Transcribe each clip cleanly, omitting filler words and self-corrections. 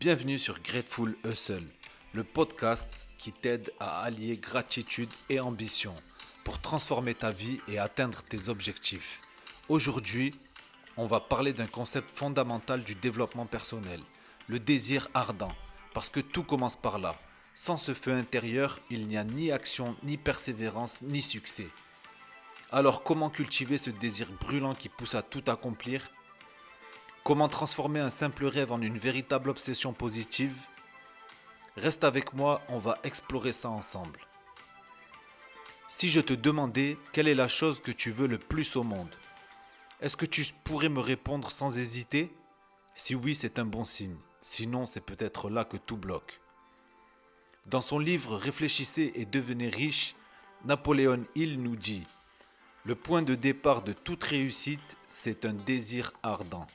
Bienvenue sur Grateful Hustle, le podcast qui t'aide à allier gratitude et ambition pour transformer ta vie et atteindre tes objectifs. Aujourd'hui, on va parler d'un concept fondamental du développement personnel, le désir ardent, parce que tout commence par là. Sans ce feu intérieur, il n'y a ni action, ni persévérance, ni succès. Alors comment cultiver ce désir brûlant qui pousse à tout accomplir ? Comment transformer un simple rêve en une véritable obsession positive ? Reste avec moi, on va explorer ça ensemble. Si je te demandais quelle est la chose que tu veux le plus au monde, est-ce que tu pourrais me répondre sans hésiter ? Si oui, c'est un bon signe. Sinon, c'est peut-être là que tout bloque. Dans son livre Réfléchissez et devenez riche, Napoléon Hill nous dit « Le point de départ de toute réussite, c'est un désir ardent. »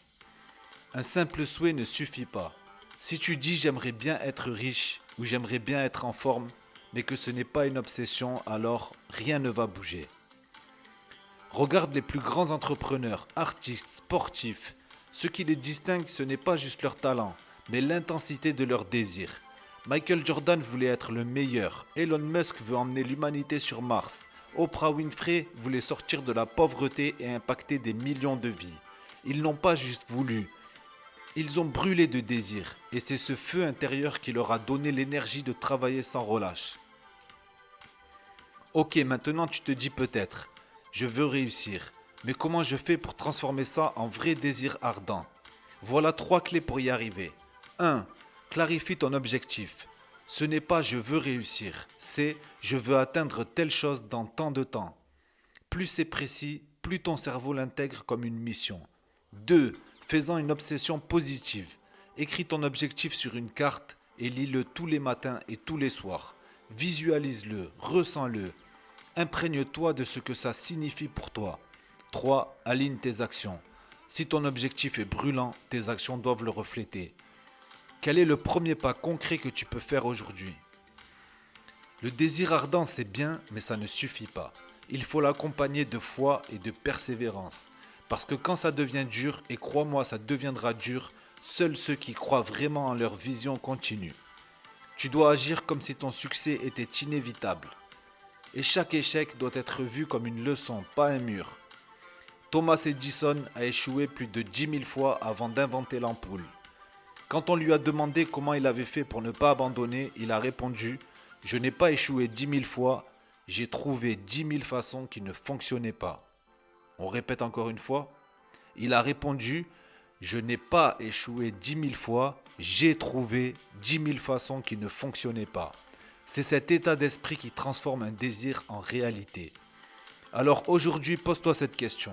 Un simple souhait ne suffit pas. Si tu dis j'aimerais bien être riche ou j'aimerais bien être en forme, mais que ce n'est pas une obsession, alors rien ne va bouger. Regarde les plus grands entrepreneurs, artistes, sportifs. Ce qui les distingue, ce n'est pas juste leur talent, mais l'intensité de leur désir. Michael Jordan voulait être le meilleur. Elon Musk veut emmener l'humanité sur Mars. Oprah Winfrey voulait sortir de la pauvreté et impacter des millions de vies. Ils n'ont pas juste voulu. Ils ont brûlé de désir et c'est ce feu intérieur qui leur a donné l'énergie de travailler sans relâche. Ok, maintenant tu te dis peut-être, je veux réussir, mais comment je fais pour transformer ça en vrai désir ardent ? Voilà 3 clés pour y arriver. 1. Clarifie ton objectif. Ce n'est pas je veux réussir, c'est je veux atteindre telle chose dans tant de temps. Plus c'est précis, plus ton cerveau l'intègre comme une mission. 2. Fais-en une obsession positive. Écris ton objectif sur une carte et lis-le tous les matins et tous les soirs. Visualise-le, ressens-le. Imprègne-toi de ce que ça signifie pour toi. 3. Aligne tes actions. Si ton objectif est brûlant, tes actions doivent le refléter. Quel est le premier pas concret que tu peux faire aujourd'hui ? Le désir ardent, c'est bien, mais ça ne suffit pas. Il faut l'accompagner de foi et de persévérance. Parce que quand ça devient dur, et crois-moi, ça deviendra dur, seuls ceux qui croient vraiment en leur vision continuent. Tu dois agir comme si ton succès était inévitable. Et chaque échec doit être vu comme une leçon, pas un mur. Thomas Edison a échoué plus de 10 000 fois avant d'inventer l'ampoule. Quand on lui a demandé comment il avait fait pour ne pas abandonner, il a répondu « Je n'ai pas échoué 10 000 fois, j'ai trouvé 10 000 façons qui ne fonctionnaient pas. » On répète encore une fois. Il a répondu « Je n'ai pas échoué 10 000 fois, j'ai trouvé 10 000 façons qui ne fonctionnaient pas. » C'est cet état d'esprit qui transforme un désir en réalité. Alors aujourd'hui, pose-toi cette question.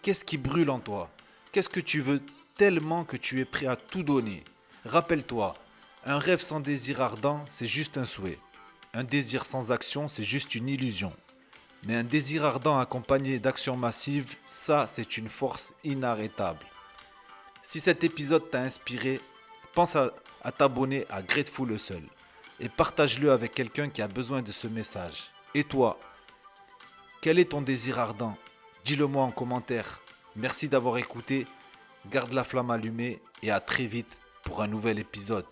Qu'est-ce qui brûle en toi ? Qu'est-ce que tu veux tellement que tu es prêt à tout donner ? Rappelle-toi, un rêve sans désir ardent, c'est juste un souhait. Un désir sans action, c'est juste une illusion. Mais un désir ardent accompagné d'actions massives, ça c'est une force inarrêtable. Si cet épisode t'a inspiré, pense à t'abonner à Grateful Hustle et partage-le avec quelqu'un qui a besoin de ce message. Et toi, quel est ton désir ardent ? Dis-le moi en commentaire. Merci d'avoir écouté, garde la flamme allumée et à très vite pour un nouvel épisode.